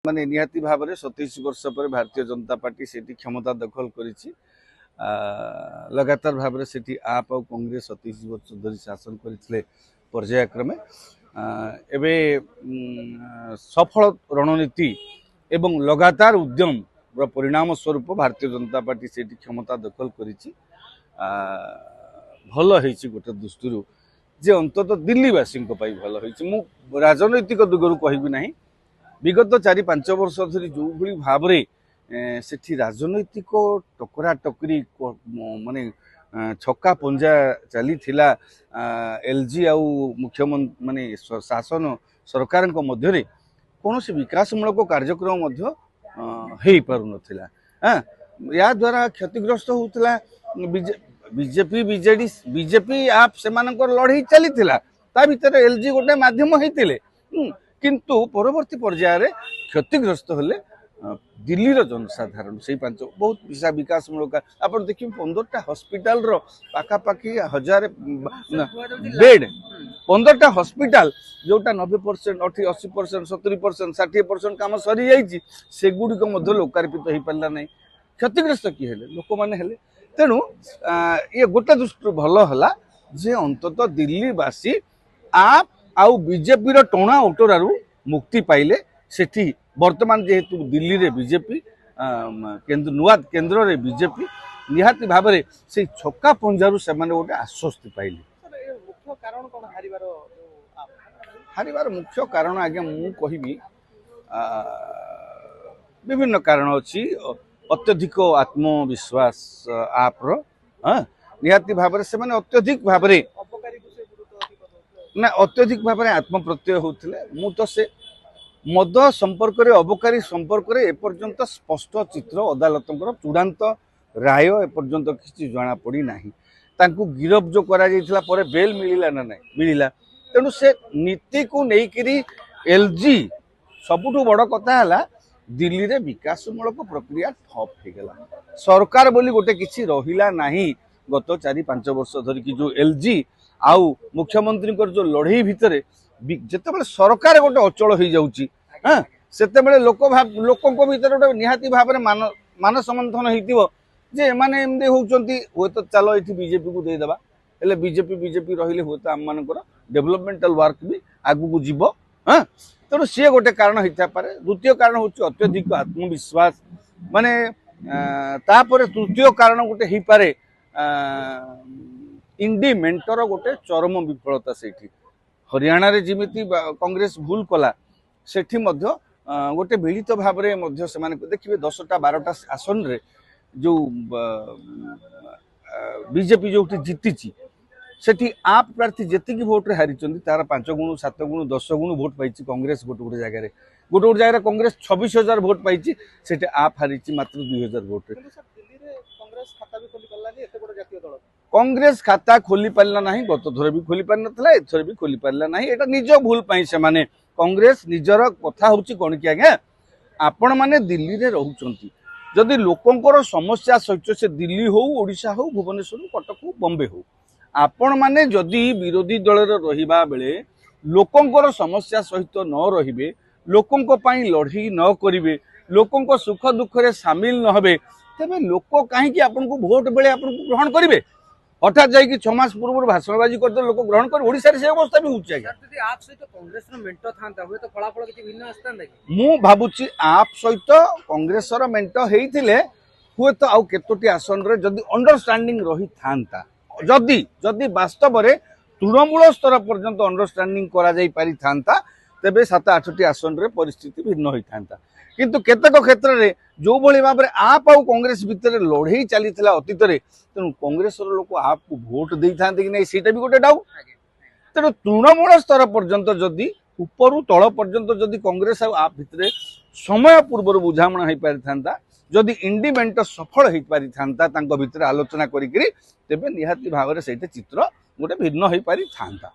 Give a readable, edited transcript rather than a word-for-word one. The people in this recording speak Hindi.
माने निहाती भाव में 27 वर्ष पर भारतीय जनता पार्टी से क्षमता दखल करिछि लगातार भाव में से आप और कांग्रेस 27 वर्ष धरी शासन करथिले पर्यायक्रमे एबे सफल रणनीति एवं लगातार उद्यम परिणाम स्वरूप भारतीय जनता पार्टी से क्षमता दखल करिछि भल होइछि गोटे दृष्टि जे अंतत दिल्लीवासी भल होइछि मु राजनैतिक दिगरु कहबी नाही विगत 4-5 वर्ष धरी जो भली भाव में सेठी राजनैतिक टकरा टकरी माने छक्का पंजा चली थिला एलजी आउ मुख्यमंत्री माने शासन सरकार मध्य कौन से विकासमूलक कार्यक्रम मध्य हेई पारु नथिला या द्वारा क्षतिग्रस्त होउतला बीजेपी बीजेडी बीजेपी आप सेमानकर लड़ाई चली थिला ता भीतर एलजी गोटे माध्यम हेतिले किंतु परवर्ती पर्यायर क्षतिग्रस्त हेले दिल्ली जनसाधारण से बहुत विकासमूलक आप देखिए 15टा हॉस्पिटल रो पाखापाखि 1000 बेड 15टा हॉस्पिटल जोटा 90% 80% 70% 60% काम सरी जाइए से गुड़िक लोकार्पित हो पारा ना क्षतिग्रस्त किए लोक मैंने तेणु ये गोटे दृष्टि भल है जे अंततः दिल्लीवासी आप आउ बीजेपी रो टोणा ओटरारू मुक्ति पाइले सेठी वर्तमान जेहेतु दिल्ली रे बीजेपी केंद्र नुआ केंद्र रे बीजेपी निहाती भाव में से छक्का पंजारू से माने गोटे आश्वस्ति पाइले मुख्य कारण कोन हारिबार मुख्य कारण आगे मु कहबी विभिन्न कारण अछि अत्यधिक आत्मविश्वास आप रो निहाती भाव में से माने अत्यधिक भाव में ना अत्यधिक भाव में आत्म प्रत्यय होते मु तो से मद संपर्क रे अबकारी संपर्क रे एपर्यंत स्पष्ट चित्र अदालत चूड़ांत राय एपर्यंत किसी जना पड़ी नाही तांकु गिरफ जो करा जायथिला परे बेल मिलिला ना नहीं मिलिला तेणु से नीति को लेकिरी एलजी सबुठु बड़ कथा है दिल्ली रे विकासमूलक प्रक्रिया ठप हो गला सरकार बोली गोटे किसी रहिला नाही गत 4-5 वर्ष धरिकी जो एलजी आउ मुख्यमंत्री जो लड़ई भितर जिते सरकार गोटे अचल हो जाऊँगी से लोक भीतर गोटे निहाती भाव में मान समर्थन होते माने एमती होती हूँ तो चलो ये बीजेपी को देदेबा हेले बीजेपी रहिले हूँ तो आम मानकर डेवलपमेंटल वर्क भी आगू जीव तेणु सी गोटे कारण होता पारे द्वितीय कारण हूँ अत्यधिक आत्मविश्वास माने तापर तृतीय कारण गोटे हो पारे इंडी मेंटर गोटे चरम विफलता से हरियाणा रे जिमिति कांग्रेस भूल कला सेठी मध्य गोटे मिलित भाव में देखिए 10टा 12टा आसन रे जो बीजेपी जो जीति सेठी आप प्रार्थी जेतिकी भोट रे हारी तार 5 गुण 7 गुण 10 गुण भोट पाई कांग्रेस गोटे जगह कांग्रेस 26,000 भोट पाई सेठी आप हारी मात्र 2,000 भोट रे कांग्रेस खाता खोली पारा ना गत थर भी खोली पार ना एथर भी खोली पारा ना ये निज भूल से माने कांग्रेस निजर कथा हूँ कौन कि आज्ञा आपण मैंने दिल्ली रे रहउचंती जदि लोकंकर समस्या सहित से दिल्ली हो ओडिशा हो भुवनेश्वर कटक हो बॉम्बे हो आपण मैंने जदि विरोधी दल रहिबा बेले लोकंकर समस्या सहित न रहिबे लोकंक पई लड़ई न करिवे लोकंक सुख दुख रे शामिल न हेबे तेबे लोक कहीं आपको भोट बेले आपको ग्रहण करेंगे हठात जाकि 6 मास पूर्व भाषणबाजी करते लोक ग्रहण कर ओडिशा रे से अवस्था भी होउछ आज्ञा आप सहित कांग्रेस रो मेंट थांता हुए तो फलाफल किछि भिन्न आस्तांदा कि मु भाबुची आप सहित कांग्रेस रो मेंट हेइथिले हुए तो आउ केतोटी आसन रे जदी अंडरस्टैंडिंग रही थांता जदी वास्तव रे तृणमूल स्तर पर्यंत अंडरस्टैंडिंग करा जाई पारि थांता तेबे 7-8टी आसन रे परिस्थिति भिन्न होई थांता किंतु केतक क्षेत्र में जो भली भाव में आप आउ कांग्रेस भितर लड़ई चली अतीत तेणु कांग्रेस लोक आपको भोट दे था कि नहीं सीटा भी गोटे डाउट तेणु तृणमूल स्तर पर्यंत जदि उपरु तल पर्यंत जदि कांग्रेस आप भितर समय पूर्व बुझामणा हो पारि था जदि इंडिपेंडेंट सफल हो पारि था भितर आलोचना करी तेबे निहाती भाव में से चित्र गोटे भिन्न हो पारि था।